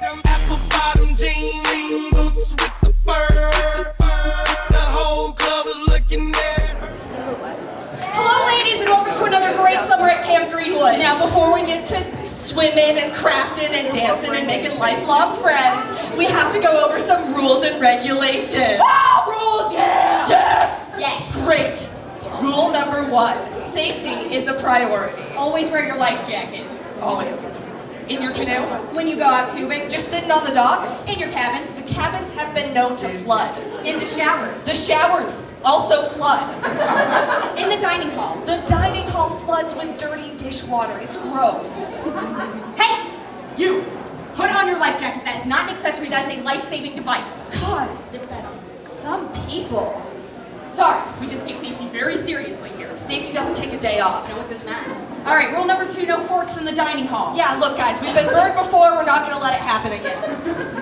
Them apple bottom jean lean boots with the fur. The whole club is looking at her. Hello, ladies, and welcome to another great summer at Camp Greenwood. Now, before we get to swimming and crafting and dancing and making lifelong friends, we have to go over some rules and regulations. Rules, yeah! Yes! Yes. Great. Rule number 1, safety is a priority. Always wear your life jacket. Always. In your canoe, When you go out tubing, just sitting on the docks. in your cabin, The cabins have been known to flood. in the showers, The showers also flood. in the dining hall. The dining hall floods with dirty dishwater. It's gross. Hey! You! Put on your life jacket. That is not an accessory, that is a life-saving device. God, Zip that on. some people. Sorry, we just take safety very seriously here. Safety doesn't take a day off. No, it does not. All right, rule number 2, no forks in the dining hall. Yeah, look guys, we've been burned before, we're not gonna let it happen again.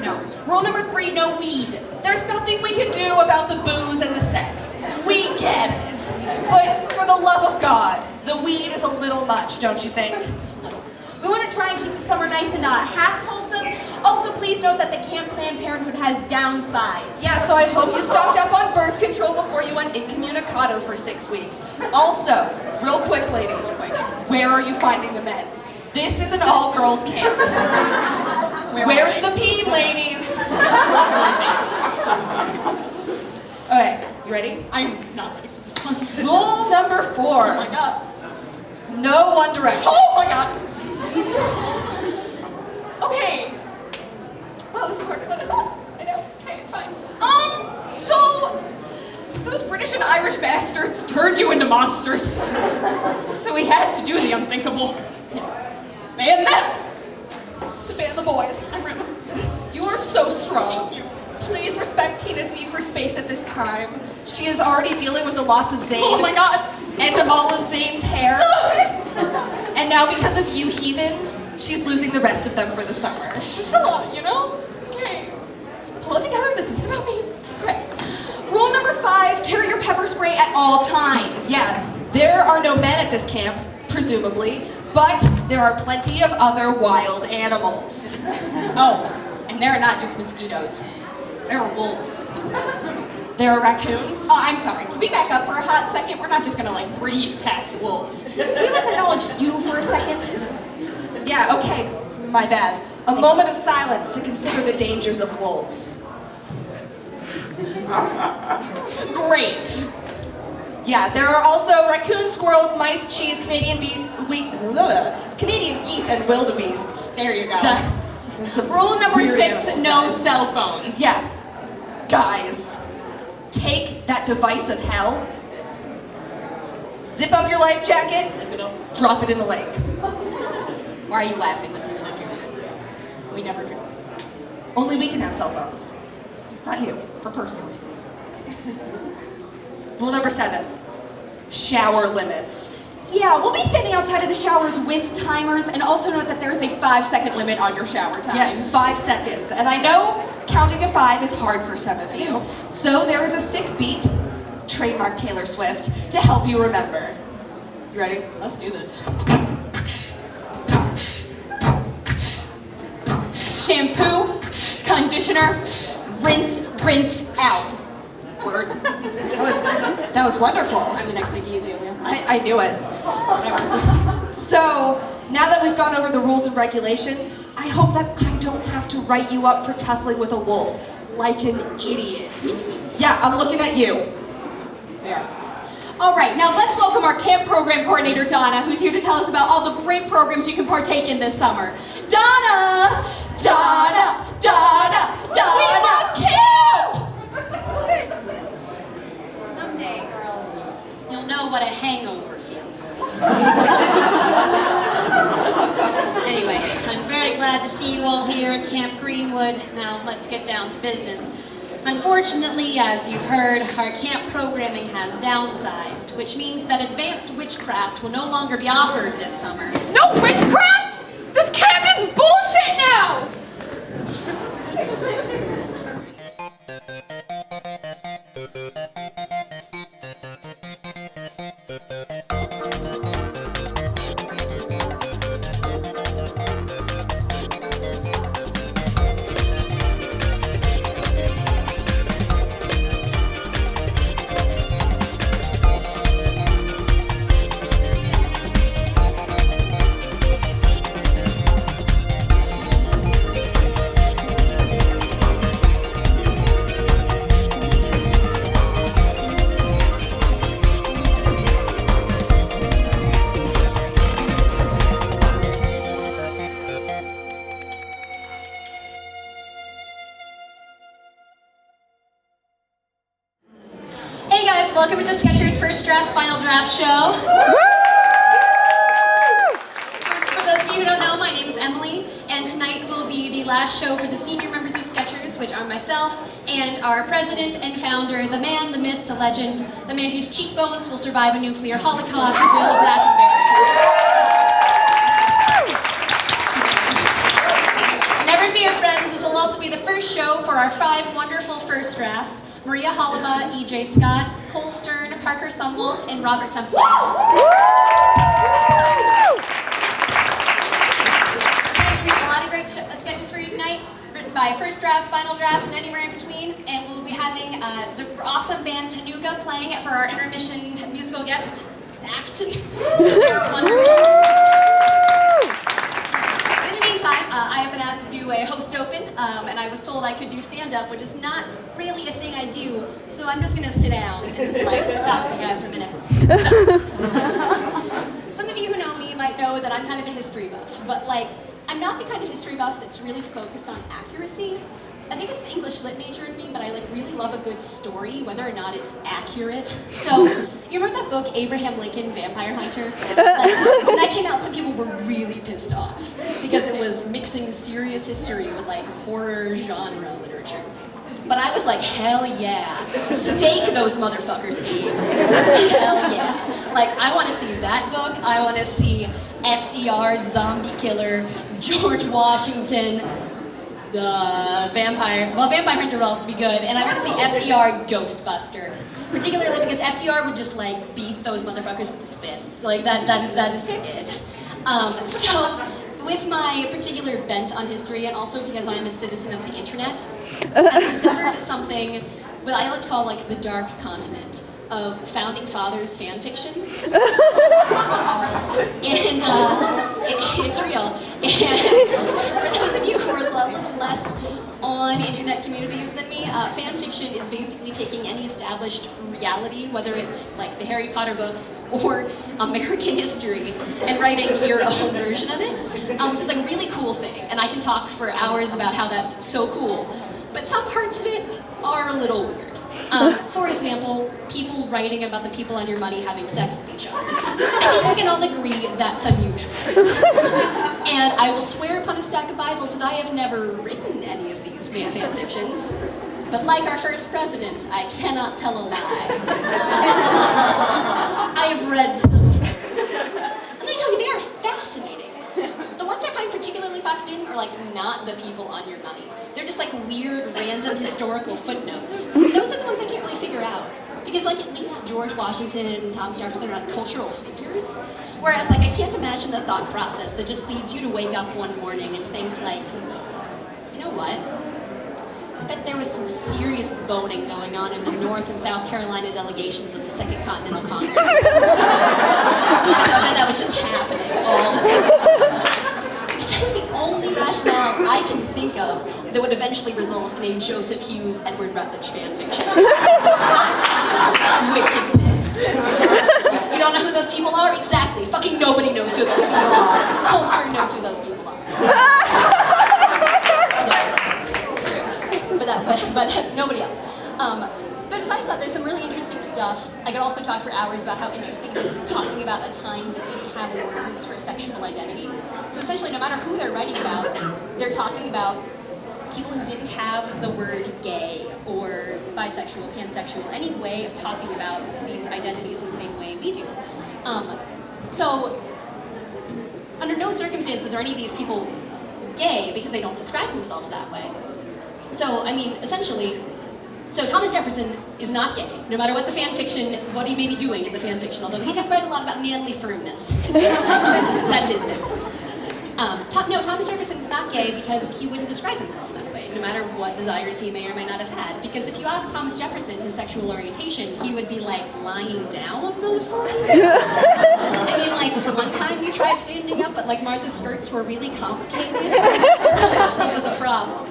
No. Rule number 3, no weed. There's nothing we can do about the booze and the sex. We get it. But for the love of God, the weed is a little much, don't you think? We want to try and keep the summer nice and half wholesome. Also, please note that the Camp Planned Parenthood has downsized. Yeah, so I hope you stocked up on birth control before you went incommunicado for 6 weeks. Also, real quick ladies, where are you finding the men? This is an all-girls camp. Where's the peen, ladies? Okay, you ready? I'm not ready for this one. Rule number 4. Oh my god. No One Direction. Oh my god. Okay. Well, this is harder than I thought. I know. Okay, it's fine. So those British and Irish bastards turned you into monsters. So we had to do the unthinkable. Ban them. To ban the boys. I'm ready. You are so strong. Thank you. Please respect Tina's need for space at this time. She is already dealing with the loss of Zayn. Oh my god. And all of Zayn's hair. And now because of you heathens, she's losing the rest of them for the summer. It's just a lot, you know? Okay. Pull it together, this isn't about me. Okay. Rule number 5, carry your pepper spray at all times. Yeah, there are no men at this camp, presumably, but there are plenty of other wild animals. Oh, and they're not just mosquitoes. There are wolves. There are raccoons. Oh, I'm sorry. Can we back up for a hot second? We're not just gonna like breeze past wolves. Can we let that knowledge stew for a second? Yeah, okay, my bad. A moment of silence to consider the dangers of wolves. Great. Yeah, there are also raccoons, squirrels, mice, cheese, Canadian geese, and wildebeests. There you go. There's some Rule number weird 6, animals no there. cell phones. Yeah, guys, take that device of hell, zip up your life jacket, Zip it up. drop it in the lake. Why are you laughing? This isn't a joke. We never joke. Only we can have cell phones, not you. For personal reasons. Rule number 7, shower limits. Yeah, we'll be standing outside of the showers with timers, and also note that there is a 5-second limit on your shower time. Yes, 5 seconds. And I know counting to 5 is hard for some of you. So there is a sick beat, trademark Taylor Swift, to help you remember. You ready? Let's do this. Shampoo, conditioner, rinse, rinse out. Word. That was wonderful. I'm the next Heyyeyaaeyaaaeyaa. I knew it. So, now that we've gone over the rules and regulations, I hope that I don't have to write you up for tussling with a wolf like an idiot. Yeah, I'm looking at you. There. All right, now let's welcome our camp program coordinator, Donna, who's here to tell us about all the great programs you can partake in this summer. Donna! Donna! Donna! Donna! We love camp! Someday, girls, you'll know what a hangover feels like. Anyway, I'm very glad to see you all here at Camp Greenwood. Now, let's get down to business. Unfortunately, as you've heard, our camp programming has downsized, which means that advanced witchcraft will no longer be offered this summer. No witchcraft? This camp is bullshit now! welcome to the Sketchers First Draft Final Draft Show. For those of you who don't know, my name is Emily, and tonight will be the last show for the senior members of Sketchers, which are myself and our president and founder, the man, the myth, the legend, the man whose cheekbones will survive a nuclear holocaust, Will Blackenberry. Never fear, friends, this will also be the first show for our 5 wonderful first drafts: Maria Hollema, E.J. Scott, Cole Stern, Parker Sumwalt, and Robert Temple. Tonight we've got a lot of great sketches for you tonight, written by first drafts, final drafts, and anywhere in between. And we'll be having the awesome band Tanuga playing it for our intermission musical guest act. They're wonderful. I have been asked to do a host open, and I was told I could do stand-up, which is not really a thing I do, so I'm just gonna sit down and just talk to you guys for a minute. Some of you who know me might know that I'm kind of a history buff, but I'm not the kind of history buff that's really focused on accuracy. I think it's the English lit nature in me, but I really love a good story, whether or not it's accurate. So, you remember that book, Abraham Lincoln, Vampire Hunter? When that came out, some people were really pissed off because it was mixing serious history with horror genre literature. But I was like, hell yeah. Stake those motherfuckers, Abe. Hell yeah. I want to see that book. I want to see FDR, zombie killer, George Washington, the Vampire Hunter will also be good, and I want to see FDR Ghostbuster, particularly because FDR would just beat those motherfuckers with his fists. That is just it. So with my particular bent on history, and also because I'm a citizen of the internet, I've discovered something what I like to call the dark continent of Founding Fathers fan fiction. And it's real. And for those of you who are a little less on internet communities than me, fan fiction is basically taking any established reality, whether it's the Harry Potter books or American history, and writing your own version of it, which is a really cool thing. And I can talk for hours about how that's so cool. But some parts of it are a little weird. For example, people writing about the people on your money having sex with each other. I think we can all agree that's unusual. And I will swear upon a stack of Bibles that I have never written any of these fan fictions. But like our first president, I cannot tell a lie. I have read some of them. Let me tell you, they are fascinating. The ones I find particularly fascinating are not the people on your money. They're just weird, random historical footnotes. Those are the ones I can't really figure out. Because at least George Washington and Thomas Jefferson are cultural figures. Whereas I can't imagine the thought process that just leads you to wake up one morning and think you know what? I bet there was some serious boning going on in the North and South Carolina delegations of the Second Continental Congress. I bet that was just happening all the time. That is the only rationale I can think of that would eventually result in a Joseph Hughes, Edward Rutledge fanfiction. Which exists. You don't know who those people are? Exactly. Fucking nobody knows who those people are. Cole Stern knows who those people are. Yes, it's true. But nobody else. But besides that, there's some really interesting stuff. I could also talk for hours about how interesting it is talking about a time that didn't have words for sexual identity. So essentially, no matter who they're writing about, they're talking about people who didn't have the word gay or bisexual, pansexual, any way of talking about these identities in the same way we do. So, under no circumstances are any of these people gay because they don't describe themselves that way. So, essentially, Thomas Jefferson is not gay, no matter what the fan fiction, what he may be doing in the fan fiction, although he did write a lot about manly firmness. That's his business. No, Thomas Jefferson's not gay because he wouldn't describe himself that way, no matter what desires he may or may not have had. Because if you ask Thomas Jefferson his sexual orientation, he would be lying down mostly. One time you tried standing up, but Martha's skirts were really complicated. It was a problem.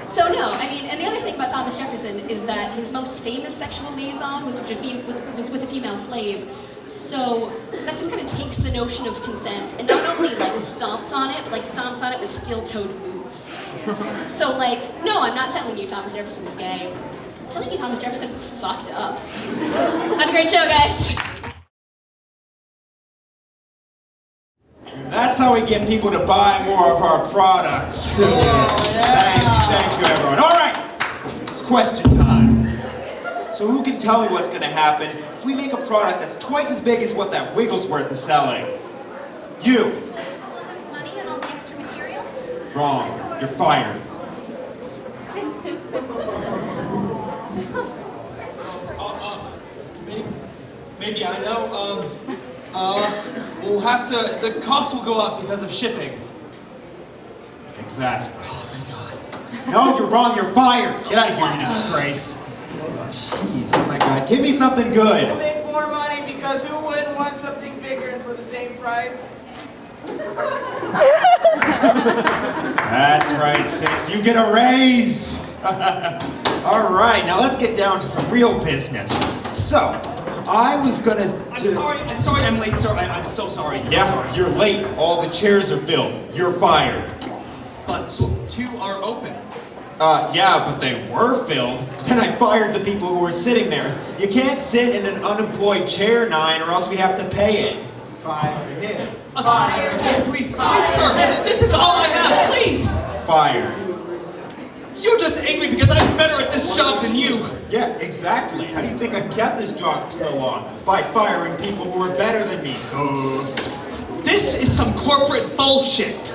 So no, and the other thing about Thomas Jefferson is that his most famous sexual liaison was with a female slave. So that just kind of takes the notion of consent and not only stomps on it, but stomps on it with steel-toed boots. So no, I'm not telling you Thomas Jefferson was gay. telling you Thomas Jefferson was fucked up. Have a great show, guys. That's how we get people to buy more of our products. Thank you, everyone. All right, it's question time. So who can tell me what's going to happen if we make a product that's twice as big as what that Wigglesworth is selling? You. We'll lose money on all the extra materials? Wrong. You're fired. Maybe I know. We'll have to, the cost will go up because of shipping. Exactly. Oh, thank God. No, you're wrong. You're fired. Get out of here, you disgrace. Jeez, oh my God. Give me something We'll good. make more money because who wouldn't want something bigger and for the same price? That's right, Six. You get a raise. All right, now let's get down to some real business. So, I was gonna I'm sorry I'm late, sir. I'm so sorry. Yeah, Sorry. you're late. All the chairs are filled. You're fired. But two are open. Yeah, but they were filled. Then I fired the people who were sitting there. You can't sit in an unemployed chair, 9, or else we'd have to pay it. Fire him. Please, sir. This is all I have. Please. Fired. You're just angry because I'm better at this job than you. Yeah, exactly. How do you think I kept this job so long? By firing people who were better than me. This is some corporate bullshit.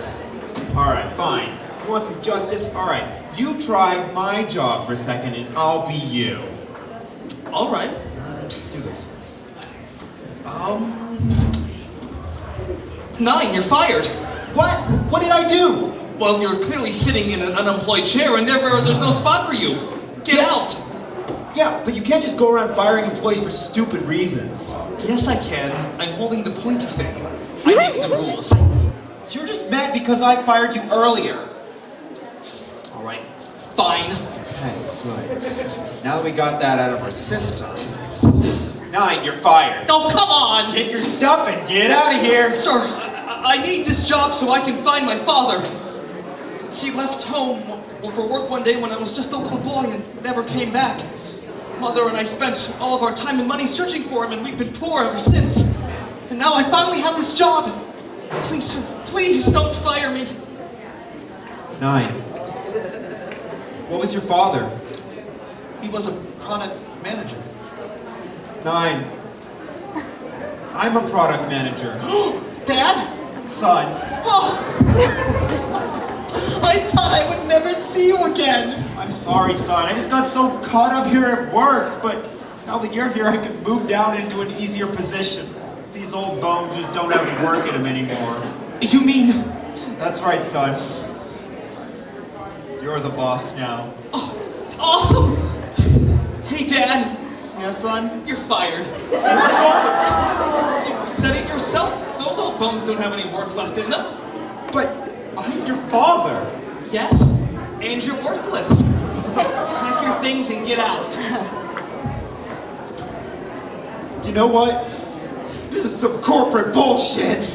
All right, fine. You want some justice? All right. You try my job for a second, and I'll be you. All right. Let's do this. 9, you're fired. What? What did I do? Well, you're clearly sitting in an unemployed chair and there's no spot for you. Get out. Yeah, but you can't just go around firing employees for stupid reasons. Yes, I can. I'm holding the pointy thing. I make the rules. You're just mad because I fired you earlier. All right. Fine. Okay, good. Now that we got that out of our system. 9, you're fired. Oh, come on. Get your stuff and get out of here. Sir, I need this job so I can find my father. He left home for work one day when I was just a little boy and never came back. Mother and I spent all of our time and money searching for him, and we've been poor ever since. And now I finally have this job. Please, sir, please don't fire me. 9. What was your father? He was a product manager. 9. I'm a product manager. Dad? Son. Oh. I thought I would never see you again. I'm sorry, son. I just got so caught up here at work, but now that you're here, I can move down into an easier position. These old bones just don't have any work in them anymore. You mean? That's right, son. You're the boss now. Oh, awesome. Hey, Dad. Yeah, son? You're fired. You said it yourself. Those old bones don't have any work left in them. But I'm your father. Yes, and you're worthless. Pack your things and get out. You know what? This is some corporate bullshit.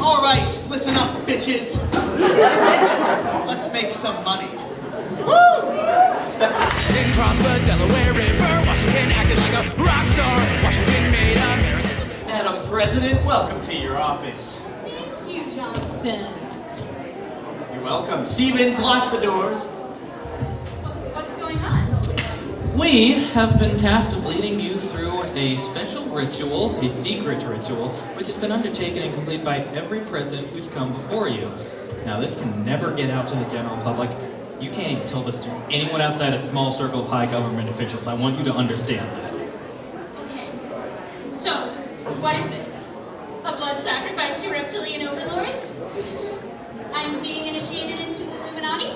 All right, listen up, bitches. Let's make some money. In Crosswood, Delaware River, Washington acted like a rock star. Washington made America. Madam President, welcome to your office. Thank you, Johnston. You're welcome. Stevens, lock the doors. What's going on? We have been tasked with leading you through a special ritual, a secret ritual, which has been undertaken and completed by every president who's come before you. Now, this can never get out to the general public. You can't even tell this to anyone outside a small circle of high government officials. I want you to understand that. Okay. So, what is it? A blood sacrifice to reptilian overlords? I'm being initiated into the Illuminati?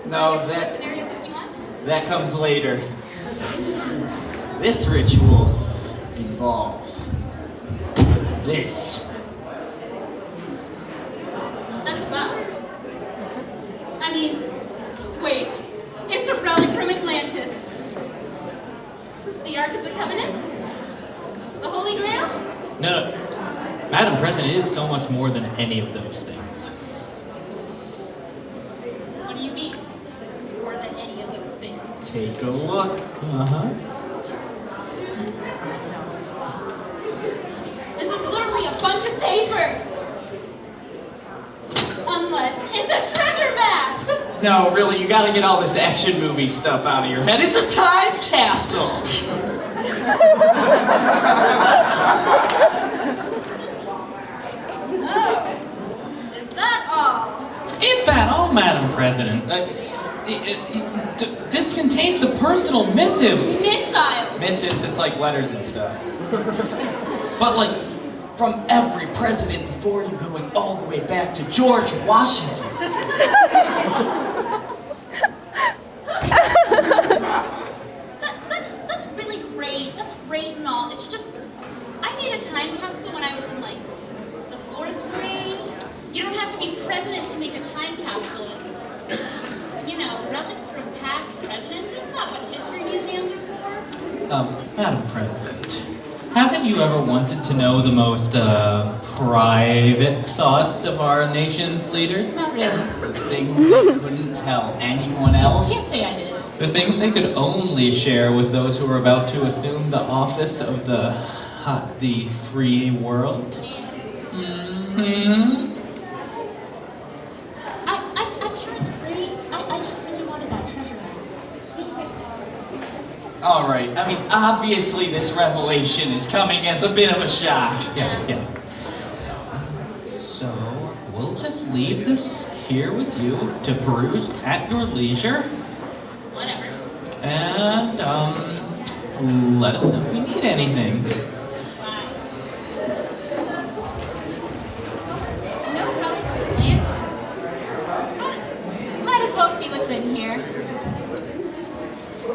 No, What's in Area 51? that comes later. This ritual involves this. That's a box. I mean, wait. It's a relic from Atlantis. The Ark of the Covenant? The Holy Grail? No, Madam President, it is so much more than any of those things. What do you mean? More than any of Take a look. This is literally a bunch of papers. Unless it's a treasure map. No, really, you gotta get all this action movie stuff out of your head. It's a time capsule! Oh, is that all? Is that all, Madam President? This contains the personal missives. Missiles. Missives, it's like letters and stuff. But like, from every president before you, going all the way back to George Washington. That's really great. That's great and all. It's just, I made a time capsule when I was in like the 4th grade. You don't have to be president to make a time capsule. You know, relics from past presidents. Isn't that what history museums are for? Madam President, haven't you ever wanted to know the most, private thoughts of our nation's leaders? Not really. The things they couldn't tell anyone else. Can't say I did. The things they could only share with those who are about to assume the office of the free world? Mm-hmm. I'm sure it's great. I just really wanted that treasure map. All right, I mean, obviously this revelation is coming as a bit of a shock. Yeah. So, we'll just leave this here with you to peruse at your leisure. Whatever. And, let us know if you need anything. Fine. No relic of Atlantis. But might as well see what's in here.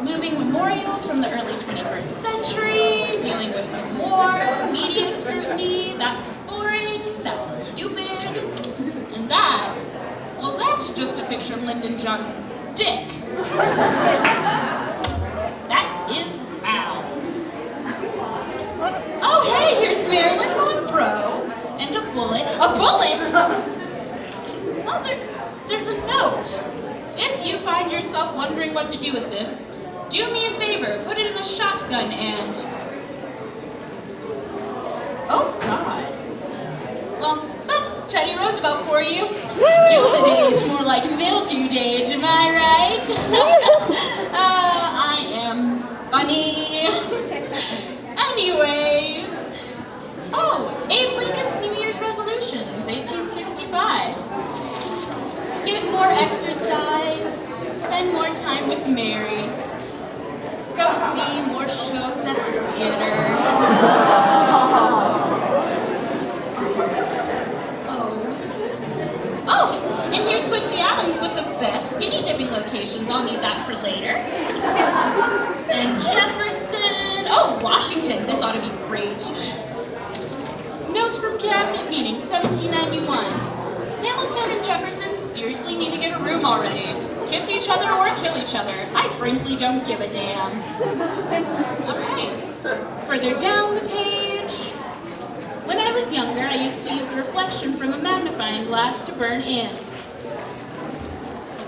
Moving memorials from the early 21st century, dealing with some war, media scrutiny, that's boring, that's stupid, and that, well, that's just a picture of Lyndon Johnson's dick. That is wow. Oh, hey, here's Marilyn Monroe, and a bullet. A bullet? Oh, there's a note. If you find yourself wondering what to do with this, do me a favor, put it in a shotgun and... Oh, God. Well, that's Teddy Roosevelt for you. Gilded age, more like mildewed age, am I right? I am funny. Anyways. Oh, Abe Lincoln's New Year's resolutions, 1865. Get more exercise, spend more time with Mary, go see more shows at the theater. Oh, and here's Quincy Adams with the best skinny dipping locations. I'll need that for later. And Jefferson. Oh, Washington. This ought to be great. Notes from cabinet meeting, 1791. Hamilton and Jefferson seriously need to get a room already. Kiss each other or kill each other. I frankly don't give a damn. All right. Further down the page. When I was younger, I used to use the reflection from a magnifying glass to burn ants.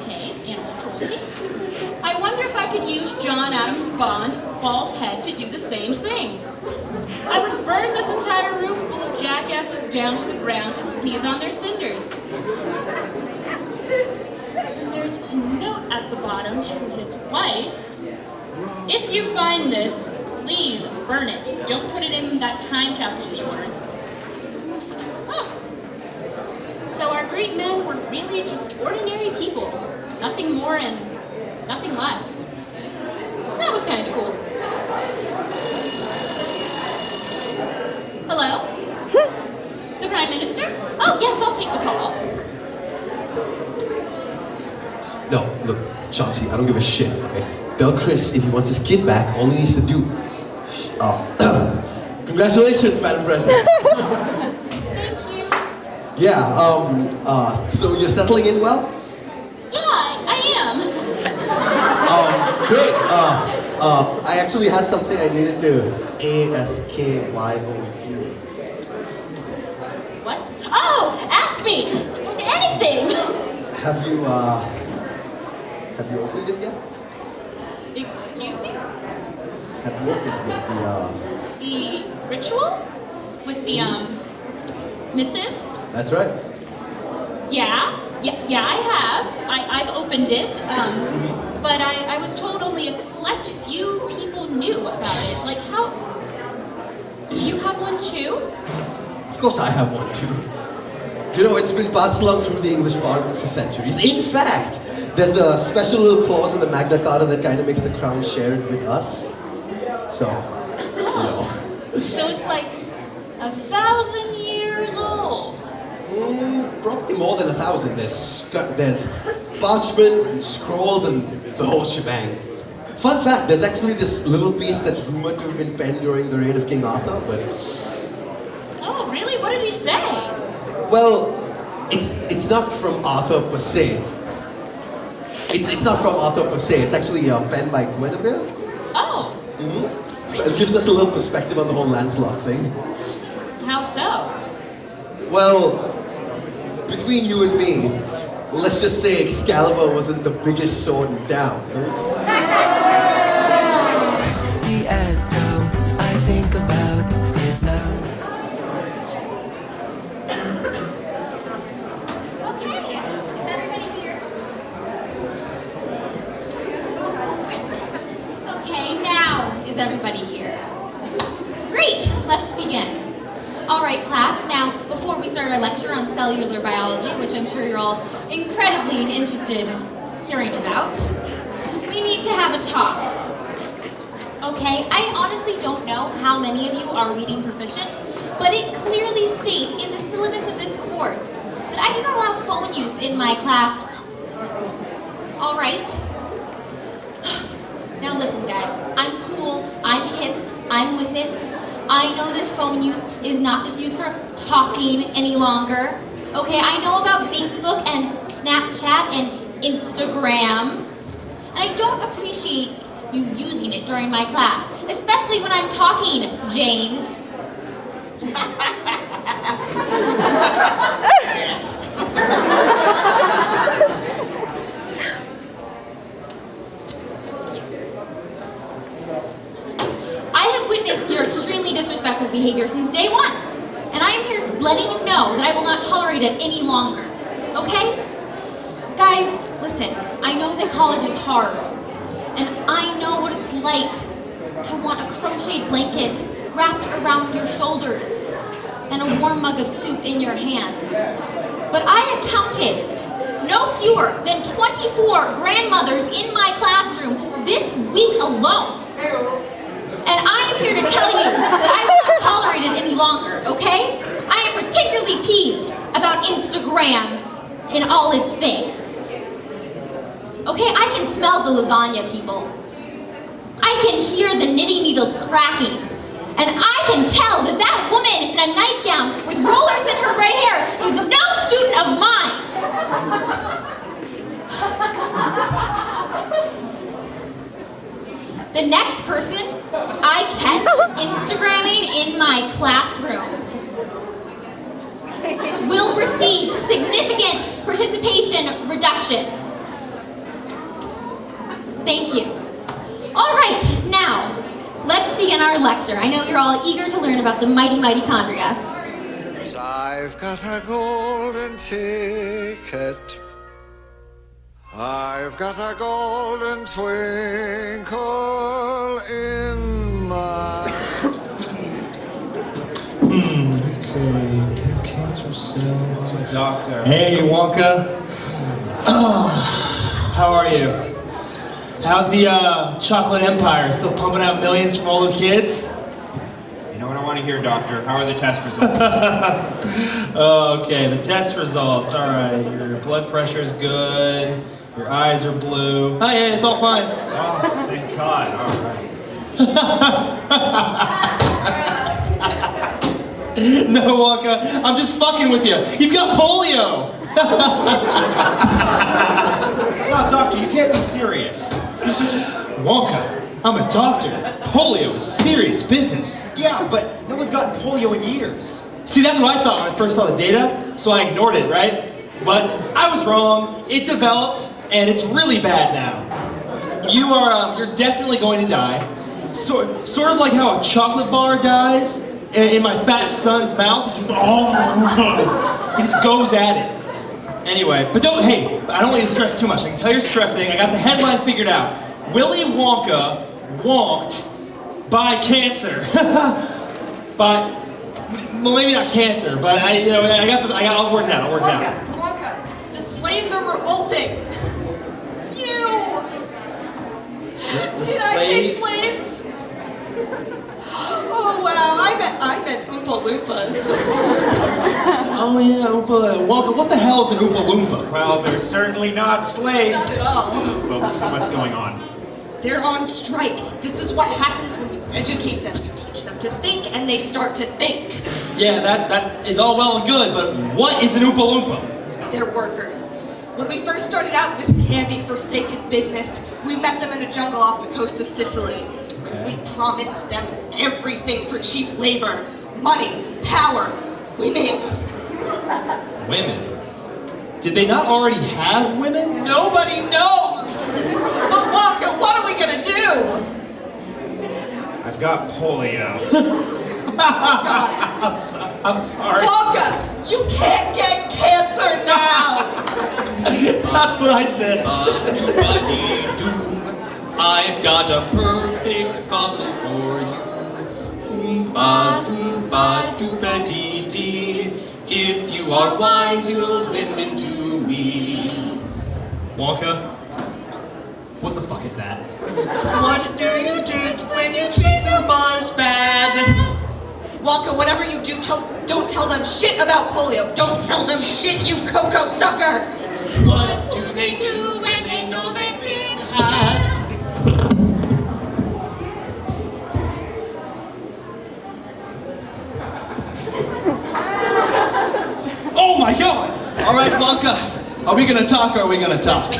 Okay, animal cruelty. I wonder if I could use John Adams' bald head to do the same thing. I would burn this entire room full of jackasses down to the ground and sneeze on their cinders. And there's a note at the bottom to his wife. If you find this, please burn it. Don't put it in that time capsule of yours. Huh. So our great men were really just ordinary people. Nothing more and nothing less. That was kind of cool. Hello? The Prime Minister? Oh, yes, I'll take the call. No, look, Chauncey, I don't give a shit, okay? Tell Chris if he wants his kid back, all he needs to do... Congratulations, Madam President. Thank you. Yeah, so you're settling in well? Yeah, I am. Great. I actually had something I needed to ASKYOU. What? Oh, ask me! Anything! Have you opened it yet? Excuse me? Have you opened yet The ritual? With the, missives? That's right. Yeah, I have. I've opened it, but I was told only a select few people knew about it. Like, how... Do you have one too? Of course I have one too. You know, it's been passed along through the English Parliament for centuries. In fact, there's a special little clause in the Magna Carta that kind of makes the crown share it with us. So, you know. So it's like 1,000 years old. Probably more than 1,000. There's parchment and scrolls and the whole shebang. Fun fact, there's actually this little piece that's rumored to have been penned during the reign of King Arthur, but... Oh, really? What did he say? Well, it's not from Arthur per se. It's not from Arthur per se. It's actually penned by Guinevere. Oh. So it gives us a little perspective on the whole Lancelot thing. How so? Well, between you and me, let's just say Excalibur wasn't the biggest sword in town. The ads go, I think about it now. Okay, is everybody here? Okay, now is everybody here? Great, let's begin. All right, class, now, before we start our lecture on cellular biology, which I'm sure you're all incredibly interested in hearing about, we need to have a talk. Okay, I honestly don't know how many of you are reading proficient, but it clearly states in the syllabus of this course that I do not allow phone use in my classroom. All right? Now listen, guys, I'm cool, I'm hip, I'm with it. I know that phone use is not just used for talking any longer. Okay, I know about Facebook and Snapchat and Instagram. And I don't appreciate you using it during my class, especially when I'm talking, James. I have witnessed your extremely disrespectful behavior since day one, and I am here letting you know that I will not tolerate it any longer, okay? Guys, listen, I know that college is hard, and I know what it's like to want a crocheted blanket wrapped around your shoulders and a warm mug of soup in your hand. But I have counted no fewer than 24 grandmothers in my classroom this week alone. And I am here to tell you that I will not tolerate it any longer, okay? I am particularly peeved about Instagram and all its things. Okay, I can smell the lasagna, people. I can hear the knitting needles cracking. And I can tell that that woman in a nightgown with rollers in her gray hair is no student of mine. The next person I catch Instagramming in my classroom will receive significant participation reduction. Thank you. All right, now, let's begin our lecture. I know you're all eager to learn about the mighty mitochondria. I've got a golden ticket. I've got a golden twinkle in my... Okay, cancer cells. Doctor. Hey, Wonka. How are you? How's the chocolate empire? Still pumping out millions from all the kids? You know what I want to hear, Doctor? How are the test results? Okay, the test results. All right, your blood pressure is good. Your eyes are blue. Oh yeah, it's all fine. Oh, thank God. All right. No, Wonka, I'm just fucking with you. You've got polio. No, Doctor, you can't be serious. Wonka, I'm a doctor. Polio is serious business. Yeah, but no one's gotten polio in years. See, that's what I thought when I first saw the data, so I ignored it, right? But I was wrong. It developed, and it's really bad now. you're definitely going to die. Sort of like how a chocolate bar dies in my fat son's mouth. It just goes at it. Anyway, but hey, I don't want you to stress too much. I can tell you're stressing. I got the headline figured out. Willy Wonka wonked by cancer. Well, maybe not cancer, but I'll work it out. Wonka, the slaves are revolting. Did I say slaves? Oh wow, I meant Oompa Loompas. Oh yeah, Oompa Loompa. What the hell is an Oompa Loompa? Well, they're certainly not slaves. Not at all. Well, so what's going on? They're on strike. This is what happens when you educate them. You teach them to think, and they start to think. Yeah, that is all well and good, but what is an Oompa Loompa? They're workers. When we first started out in this candy-forsaken business, we met them in a jungle off the coast of Sicily. We promised them everything for cheap labor, money, power, women. Women? Did they not already have women? Nobody knows! But Wonka, what are we gonna do? I've got polio. Oh God. I'm sorry. Wonka, you can't get cancer now! That's what I said. I've got a perfect puzzle for you. Oompa loompa doopa-dee-dee. If you are wise, you'll listen to me. Wonka? What the fuck is that? What do you do when you treat Oompas bad? Wonka, whatever you do, don't tell them shit about polio. Don't tell them shit, you cocoa sucker! What do they do when they know they've been had? Oh my God! All right, Wonka, are we gonna talk or are we gonna talk?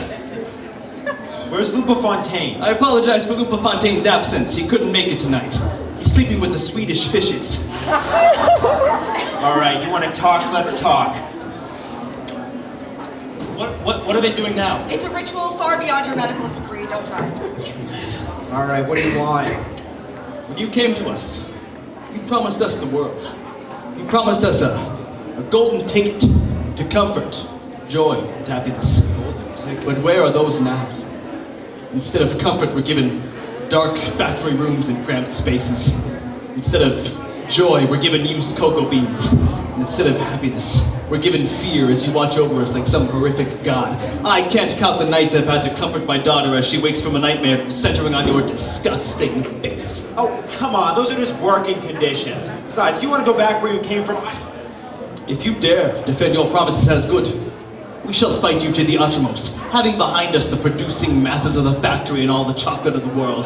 Where's Lupa Fontaine? I apologize for Lupa Fontaine's absence. He couldn't make it tonight. He's sleeping with the Swedish fishes. All right, you want to talk? Let's talk. What are they doing now? It's a ritual far beyond your medical degree, don't try. All right, what do you want? When you came to us, you promised us the world. You promised us a golden ticket to comfort, joy, and happiness. But where are those now? Instead of comfort, we're given dark factory rooms and cramped spaces. Instead of joy, we're given used cocoa beans. And instead of happiness, we're given fear as you watch over us like some horrific god. I can't count the nights I've had to comfort my daughter as she wakes from a nightmare centering on your disgusting face. Oh, come on, those are just working conditions. Besides, you want to go back where you came from? If you dare defend your promises as good, we shall fight you to the uttermost, having behind us the producing masses of the factory and all the chocolate of the world.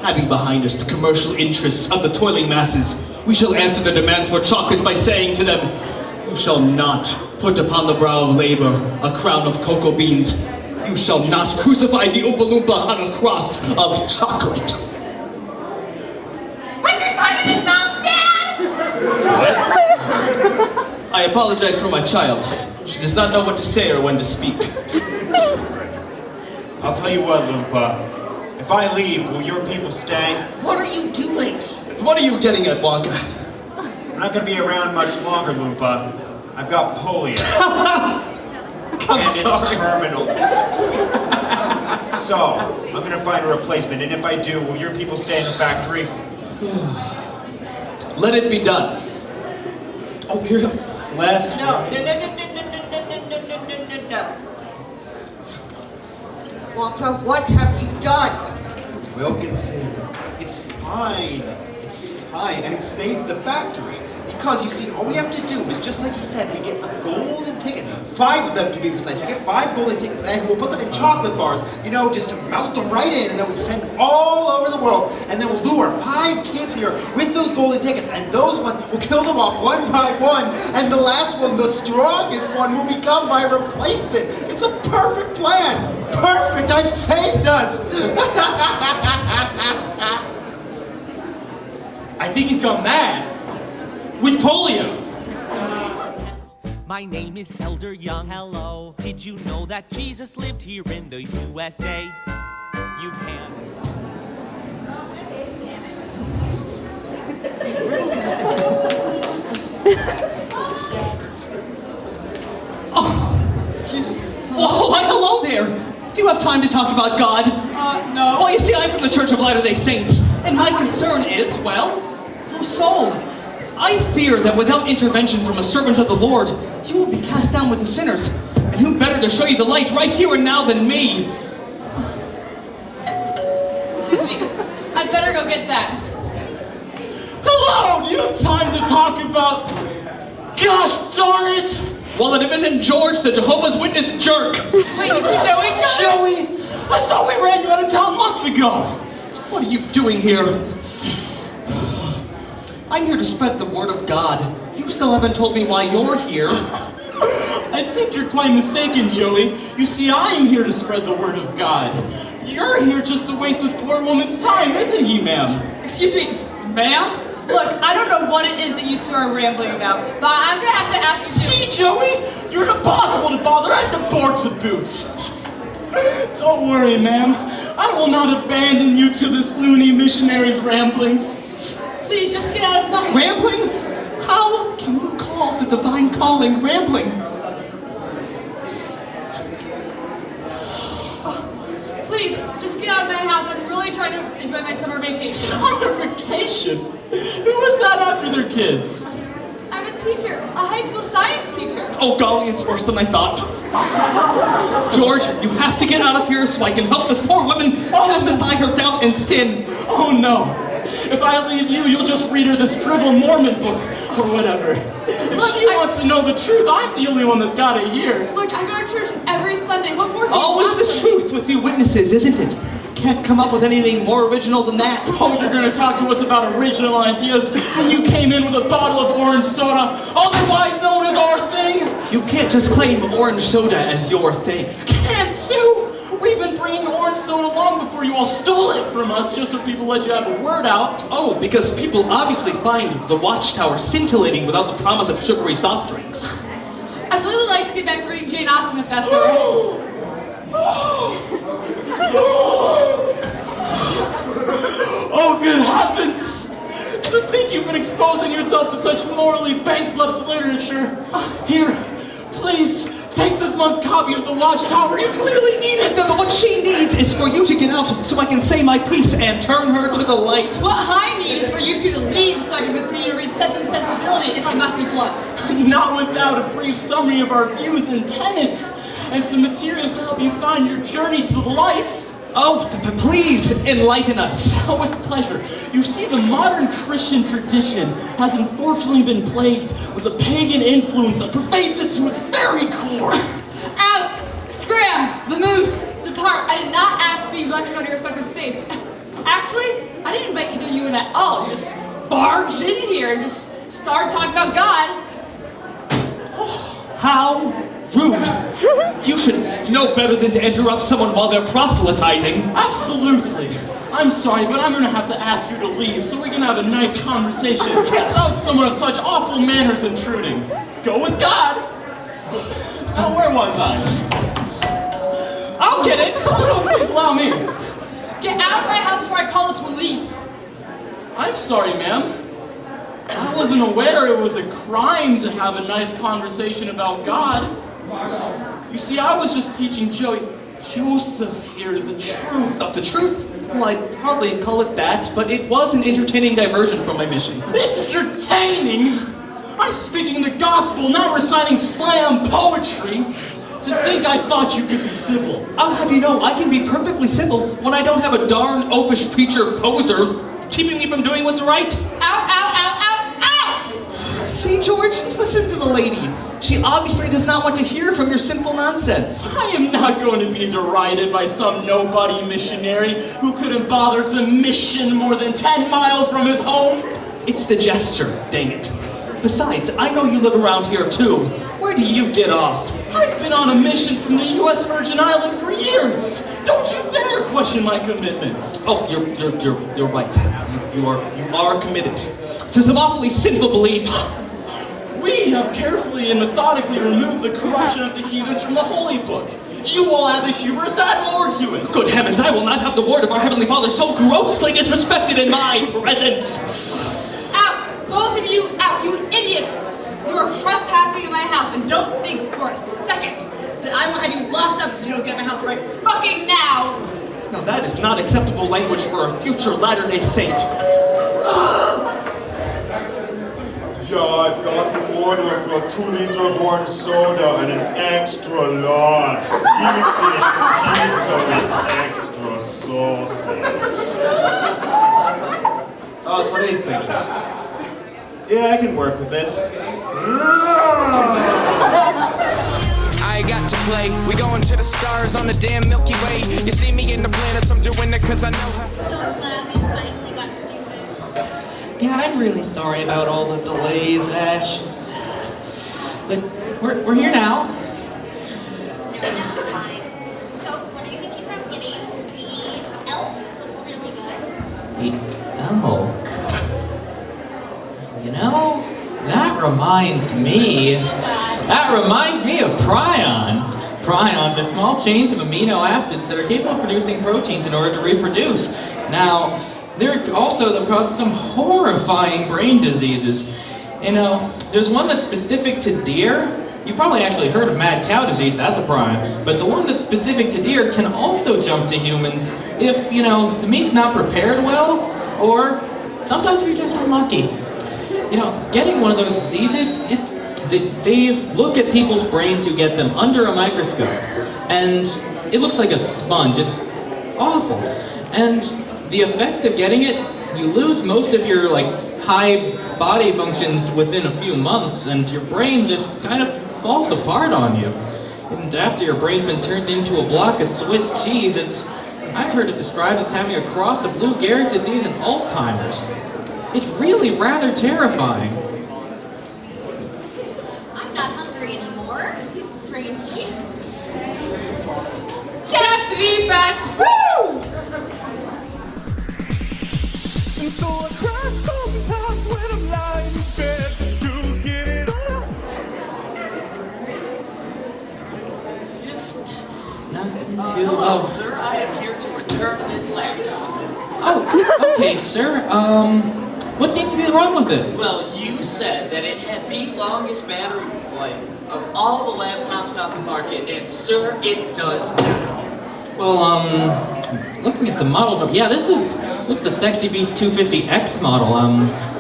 Having behind us the commercial interests of the toiling masses, we shall answer their demands for chocolate by saying to them, you shall not put upon the brow of labor a crown of cocoa beans. You shall not crucify the Oompa Loompa on a cross of chocolate. Put your tongue in his mouth, Dad! I apologize for my child. She does not know what to say or when to speak. I'll tell you what, Loompa. If I leave, will your people stay? What are you doing? What are you getting at, Wonka? I'm not gonna be around much longer, Loompa. I've got polio. And it's terminal. So, I'm gonna find a replacement, and if I do, will your people stay in the factory? Let it be done. Oh, here you go. Left. No. Wonka, what have you done? Wilkinson, it's fine. It's fine. I've saved the factory. Because, you see, all we have to do is, just like he said, we get a golden ticket. 5 of them, to be precise. We get 5 golden tickets, and we'll put them in chocolate bars, you know, just to melt them right in, and then we send them all over the world, and then we'll lure 5 kids here with those golden tickets, and those ones will kill them off one by one, and the last one, the strongest one, will become my replacement. It's a perfect plan. Perfect. I've saved us. I think he's gone mad. With polio. My name is Elder Young. Hello. Did you know that Jesus lived here in the USA? you can. Oh, excuse me. Whoa, why, hello there. Do you have time to talk about God? No. Well, you see, I'm from the Church of Latter-day Saints, and my concern is, well, your soul. I fear that without intervention from a servant of the Lord, you will be cast down with the sinners. And who better to show you the light right here and now than me? Excuse me. I better go get that. Hello! Do you have time to talk about... Gosh darn it! Well, then it isn't George, the Jehovah's Witness jerk. Wait, did you know each other? Joey, I thought we ran you out of town months ago. What are you doing here? I'm here to spread the word of God. You still haven't told me why you're here. I think you're quite mistaken, Joey. You see, I'm here to spread the word of God. You're here just to waste this poor woman's time, isn't he, ma'am? Excuse me, ma'am? Look, I don't know what it is that you two are rambling about, but I'm gonna have to ask you to... See, Joey? You're impossible to bother and the board to boot. Don't worry, ma'am. I will not abandon you to this loony missionary's ramblings. Please, just get out of my... Rambling? How can you call the divine calling rambling? Please, just get out of my house. I'm really trying to enjoy my summer vacation. Summer vacation? Who was that after their kids? I'm a teacher, a high school science teacher. Oh golly, it's worse than I thought. George, you have to get out of here so I can help this poor woman cast aside her doubt and sin. Oh no. If I leave you, you'll just read her this drivel Mormon book, or whatever. If she wants to know the truth, I'm the only one that's got it here. Look, I go to church every Sunday. What more do you Always want the from me? truth with you witnesses, isn't it? Can't come up with anything more original than that. Oh, you're gonna talk to us about original ideas when you came in with a bottle of orange soda, otherwise known as our thing? You can't just claim orange soda as your thing. Can't too! We've been bringing orange soda long before you all stole it from us, just so people let you have a word out. Oh, because people obviously find the watchtower scintillating without the promise of sugary soft drinks. I'd really like to get back to reading Jane Austen if that's alright. Oh, good heavens! To think you've been exposing yourself to such morally bankrupt literature. Here, please, take this month's copy of The Watchtower. You clearly need it! No, what she needs is for you to get out so I can say my piece and turn her to the light. What I need is for you two to leave so I can continue to read Sense and Sensibility, if I must be blunt. Not without a brief summary of our views and tenets, and some materials to help you find your journey to the light. Oh, please enlighten us. Oh, with pleasure. You see, the modern Christian tradition has unfortunately been plagued with a pagan influence that pervades it to its very core. Out! Scram! The moose! Depart! I did not ask to be lectured on your respective faiths. Actually, I didn't invite either you in at all. You just barged in here and just started talking about God. How rude. You should know better than to interrupt someone while they're proselytizing. Absolutely. I'm sorry, but I'm gonna have to ask you to leave so we can have a nice conversation without someone of such awful manners intruding. Go with God. Now, where was I? I'll get it. No, please allow me. Get out of my house before I call the police. I'm sorry, ma'am. I wasn't aware it was a crime to have a nice conversation about God. You see, I was just teaching Joseph here the truth. Of the truth? Well, I'd hardly call it that, but it was an entertaining diversion from my mission. Entertaining? I'm speaking the gospel, not reciting slam poetry. To think I thought you could be civil. I'll have you know, I can be perfectly civil when I don't have a darn oafish preacher poser keeping me from doing what's right. Out, out, out, out, out! See, George, listen to the lady. She obviously does not want to hear from your sinful nonsense. I am not going to be derided by some nobody missionary who couldn't bother to mission more than 10 miles from his home. It's the gesture, dang it. Besides, I know you live around here too. Where do you get off? I've been on a mission from the U.S. Virgin Island for years. Don't you dare question my commitments. Oh, you're right. You are committed to some awfully sinful beliefs. We have carefully and methodically removed the corruption of the heathens from the Holy Book. You won't have the hubris to add more to it. Good heavens, I will not have the word of our Heavenly Father so grossly disrespected in my presence. Out! Both of you out, you idiots! You are trespassing in my house, and don't think for a second that I will have you locked up if you don't get out of my house right fucking now! Now that is not acceptable language for a future Latter-day Saint. Yeah, I've got an order for a 2-liter horn soda and an extra large deep dish pizza with extra sausage. Oh, it's one of these pictures. Yeah, I can work with this. I got to play. We going to the stars on the damn Milky Way. You see me in the planets, I'm doing it cause I know how. So glad we finally got to do this. Yeah, I'm really sorry about all the delays, Ash. But we're here now. Okay, that's fine. So, what are you thinking about getting? The elk looks really good. The elk. You know, that reminds me of prions. Prions are small chains of amino acids that are capable of producing proteins in order to reproduce. Now, they're also the cause of some horrifying brain diseases. You know, there's one that's specific to deer. You've probably actually heard of mad cow disease, that's a prion. But the one that's specific to deer can also jump to humans if, you know, the meat's not prepared well, or sometimes you're just unlucky. You know, getting one of those diseases, they look at people's brains who get them under a microscope, and it looks like a sponge. It's awful. And the effects of getting it, you lose most of your high body functions within a few months, and your brain just kind of falls apart on you. And after your brain's been turned into a block of Swiss cheese, I've heard it described as having a cross of Lou Gehrig's disease and Alzheimer's. It's really rather terrifying. I'm not hungry anymore, strangely. Chastity facts! Woo! And so I cry sometimes when I'm lying in bed just to get it on. Hello, sir. I am here to return this laptop. Oh, okay, sir. What seems to be wrong with it? Well, you said that it had the longest battery life of all the laptops on the market, and sir, it does not. Well, looking at the model, yeah, this is the Sexy Beast 250X model.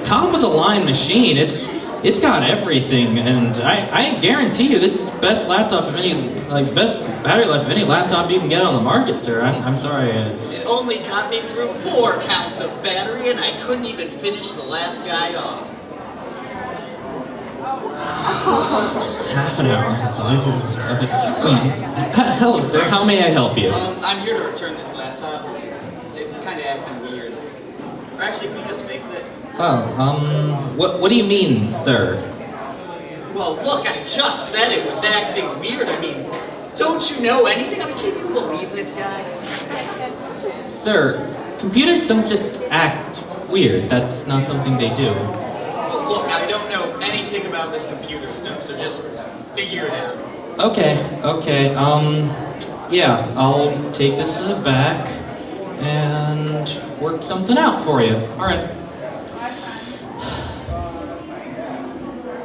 Top of the line machine. It's got everything, and I guarantee you this is the best laptop of any, best battery life of any laptop you can get on the market, sir. I'm sorry. It only got me through 4 counts of battery, and I couldn't even finish the last guy off. Just half an hour. That's all I do. Hello, sir. How may I help you? I'm here to return this laptop. It's kind of acting weird. Or actually, can you just fix it? Oh, what do you mean, sir? Well, look, I just said it was acting weird. I mean, don't you know anything? I mean, can you believe this guy? Sir, computers don't just act weird. That's not something they do. Well, look, I don't know anything about this computer stuff, so just figure it out. Okay, yeah, I'll take this to the back and work something out for you. All right.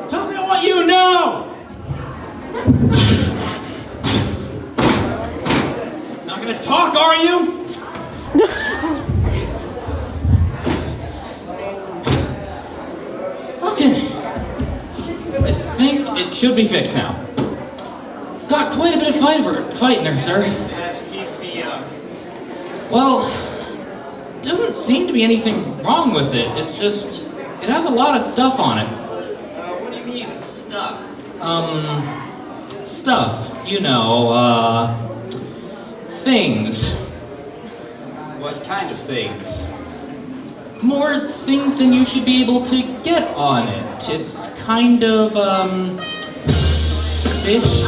Tell me what you know! Not gonna talk, are you? Okay. I think it should be fixed now. It's got quite a bit of fight in there, sir. Yes, keeps me up. Well, doesn't seem to be anything wrong with it. It's just, it has a lot of stuff on it. What do you mean, stuff? Stuff. You know, things. What kind of things? More things than you should be able to get on it. It's kind of, fishy?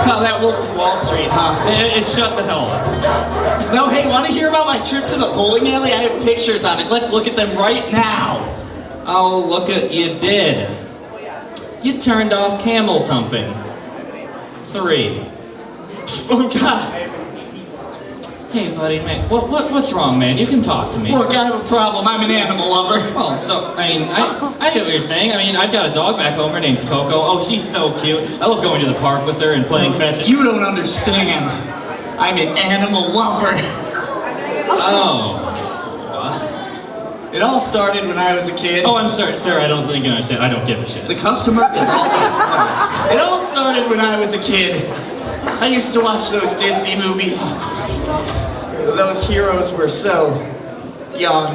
Oh, that Wolf of Wall Street, huh? Shut the hell up. No, hey, want to hear about my trip to the bowling alley? I have pictures on it. Let's look at them right now. Oh, look at you did. You turned off camel thumping. 3. Oh, God. Hey, buddy, man, what's wrong, man? You can talk to me. Look, I have a problem. I'm an animal lover. Well, so, I mean, I get what you're saying. I mean, I've got a dog back home. Her name's Coco. Oh, she's so cute. I love going to the park with her and playing fetch. You don't understand. I'm an animal lover. Oh. It all started when I was a kid. Oh, I'm sorry, sir. I don't think you understand. I don't give a shit. The customer is always right. It all started when I was a kid. I used to watch those Disney movies. Those heroes were so young.